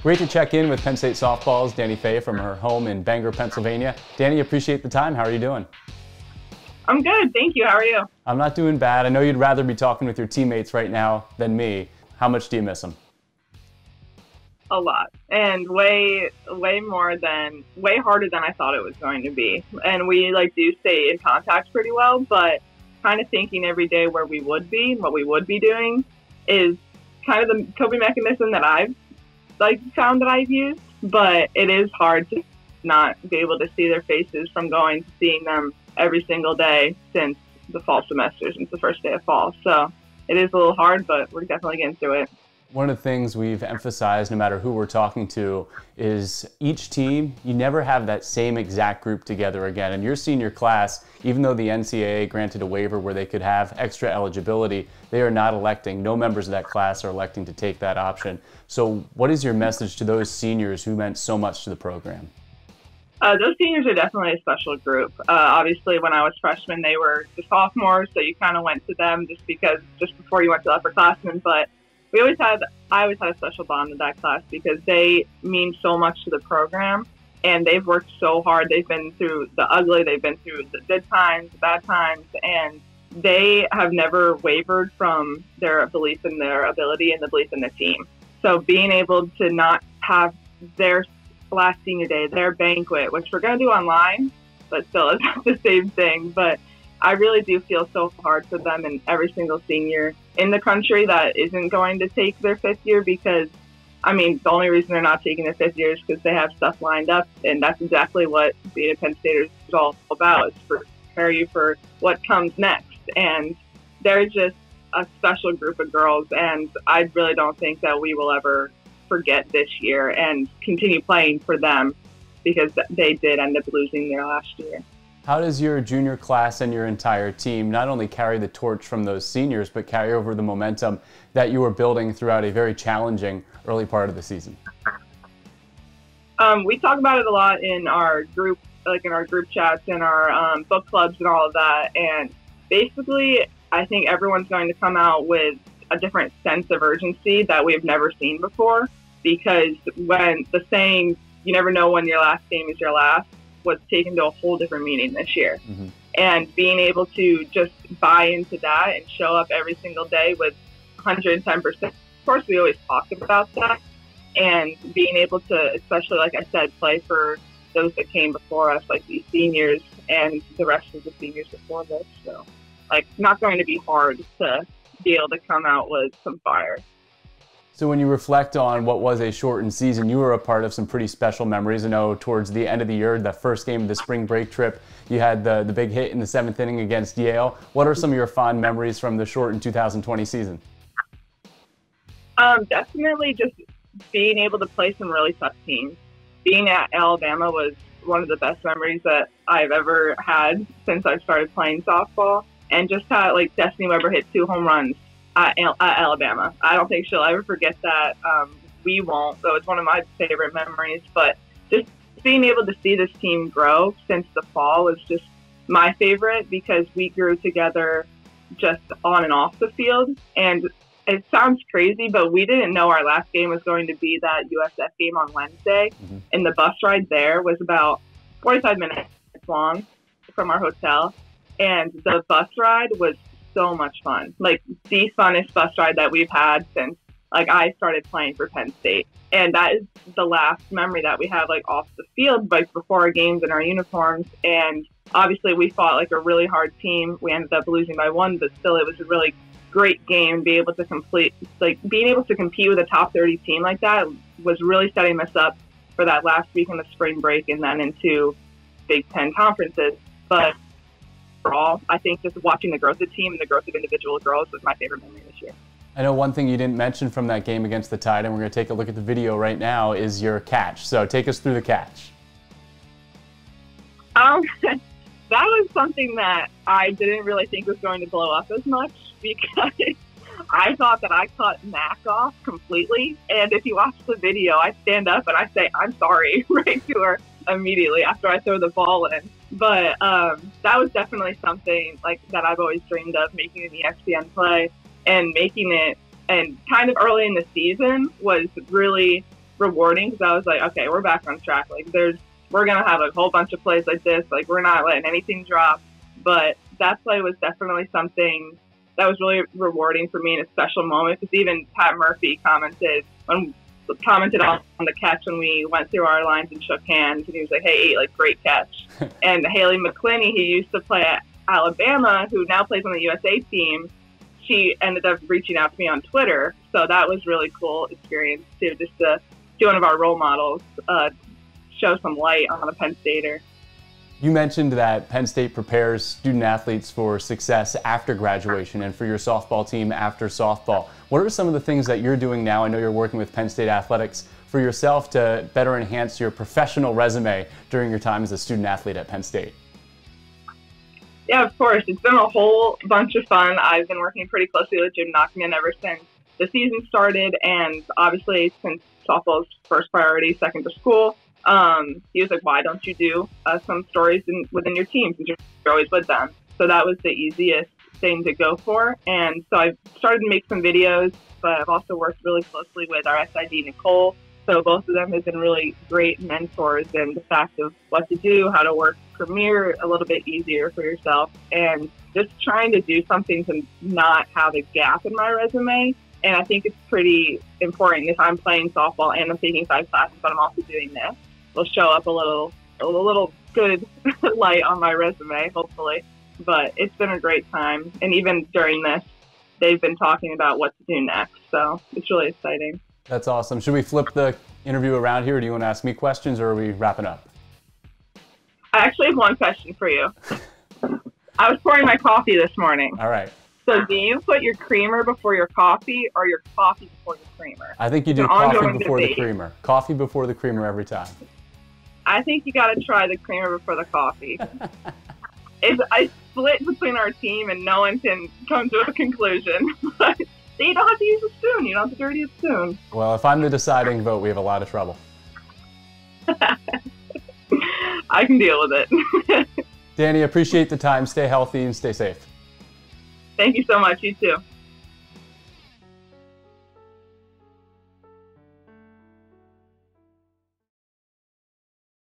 Great to check in with Penn State softball's Dani Fey from her home in Bangor, Pennsylvania. Dani, appreciate the time. How are you doing? I'm good, thank you. How are you? I'm not doing bad. I know you'd rather be talking with your teammates right now than me. How much do you miss them? A lot, and way harder than I thought it was going to be. And we do stay in contact pretty well, but kind of thinking every day where we would be, what we would be doing, is kind of the coping mechanism that I've found that I've used. But it is hard to not be able to see their faces from going to seeing them every single day since the fall semester, since the first day of fall. So it is a little hard, but we're definitely getting through it. One of the things we've emphasized, no matter who we're talking to, is each team, you never have that same exact group together again. And your senior class, even though the NCAA granted a waiver where they could have extra eligibility, they are not electing, no members of that class are electing to take that option. So what is your message to those seniors who meant so much to the program? Those seniors are definitely a special group. Obviously, when I was freshman, they were the sophomores, so you kind of went to them just before you went to upperclassmen. But I always had a special bond with that class because they mean so much to the program, and they've worked so hard. They've been through the ugly, they've been through the good times, the bad times, and they have never wavered from their belief in their ability and the belief in the team. So being able to not have their last senior day, their banquet, which we're going to do online, but still it's not the same thing. But I really do feel so hard for them and every single senior in the country that isn't going to take their fifth year, because, the only reason they're not taking their fifth year is because they have stuff lined up, and that's exactly what being a Penn Stater is all about. It's to prepare you for what comes next. And they're just a special group of girls, and I really don't think that we will ever forget this year and continue playing for them, because they did end up losing their last year. How does your junior class and your entire team not only carry the torch from those seniors, but carry over the momentum that you were building throughout a very challenging early part of the season? We talk about it a lot in our group, in our group chats and our book clubs and all of that. And basically, I think everyone's going to come out with a different sense of urgency that we've never seen before, because when the saying, you never know when your last game is your last, was taken to a whole different meaning this year. Mm-hmm. And being able to just buy into that and show up every single day with 110%. Of course, we always talked about that. And being able to, especially, like I said, play for those that came before us, like these seniors and the rest of the seniors before this. So, not going to be hard to be able to come out with some fire. So when you reflect on what was a shortened season, you were a part of some pretty special memories. I know towards the end of the year, that first game of the spring break trip, you had the big hit in the 7th inning against Yale. What are some of your fond memories from the shortened 2020 season? Definitely just being able to play some really tough teams. Being at Alabama was one of the best memories that I've ever had since I started playing softball. And just how, Destiny Weber hit 2 home runs at Alabama. I don't think she'll ever forget that. We won't, so it's one of my favorite memories. But just being able to see this team grow since the fall was just my favorite, because we grew together just on and off the field. And it sounds crazy, but we didn't know our last game was going to be that USF game on Wednesday. Mm-hmm. And the bus ride there was about 45 minutes long from our hotel. And the bus ride was so much fun. The funnest bus ride that we've had since I started playing for Penn State. And that is the last memory that we have off the field, before our games in our uniforms. And obviously we fought a really hard team. We ended up losing by 1, but still it was a really great game. Being able to compete with a top 30 team like that was really setting us up for that last week in the spring break and then into Big Ten conferences. But overall, I think just watching the growth of the team and the growth of individual girls was my favorite memory this year. I know one thing you didn't mention from that game against the Tide, and we're going to take a look at the video right now, is your catch. So take us through the catch. That was something that I didn't really think was going to blow up as much, because I thought that I cut Mac off completely. And if you watch the video, I stand up and I say, "I'm sorry," right to her immediately after I throw the ball in. But that was definitely something that I've always dreamed of, making an ESPN play, and making it, and kind of early in the season was really rewarding because I was like, okay, we're back on track. Like we're going to have a whole bunch of plays like this. Like we're not letting anything drop. But that play was definitely something that was really rewarding for me in a special moment because even Pat Murphy commented on the catch when we went through our lines and shook hands, and he was like, hey, like, great catch. And Haley McClinney, who used to play at Alabama, who now plays on the USA team, she ended up reaching out to me on Twitter. So that was really cool experience too, just to see one of our role models show some light on a Penn Stater. You mentioned that Penn State prepares student athletes for success after graduation and for your softball team after softball. What are some of the things that you're doing now? I know you're working with Penn State Athletics for yourself to better enhance your professional resume during your time as a student athlete at Penn State. Yeah, of course. It's been a whole bunch of fun. I've been working pretty closely with Jim Nachman ever since the season started, and obviously since softball's first priority, second to school. He was like, why don't you do some stories within your team since you're always with them? So that was the easiest thing to go for. And so I've started to make some videos, but I've also worked really closely with our SID, Nicole. So both of them have been really great mentors in the fact of what to do, how to work Premiere a little bit easier for yourself, and just trying to do something to not have a gap in my resume. And I think it's pretty important if I'm playing softball and I'm taking 5 classes, but I'm also doing this. It'll show up a little good light on my resume, hopefully. But it's been a great time. And even during this, they've been talking about what to do next. So it's really exciting. That's awesome. Should we flip the interview around here, or do you want to ask me questions, or are we wrapping up? I actually have one question for you. I was pouring my coffee this morning. All right. So do you put your creamer before your coffee or your coffee before your creamer? I think you do coffee before the creamer. Coffee before the creamer every time. I think you got to try the creamer before the coffee. I split between our team, and no one can come to a conclusion. But you don't have to use a spoon. You don't have to dirty a spoon. Well, if I'm the deciding vote, we have a lot of trouble. I can deal with it. Dani, appreciate the time. Stay healthy and stay safe. Thank you so much. You too.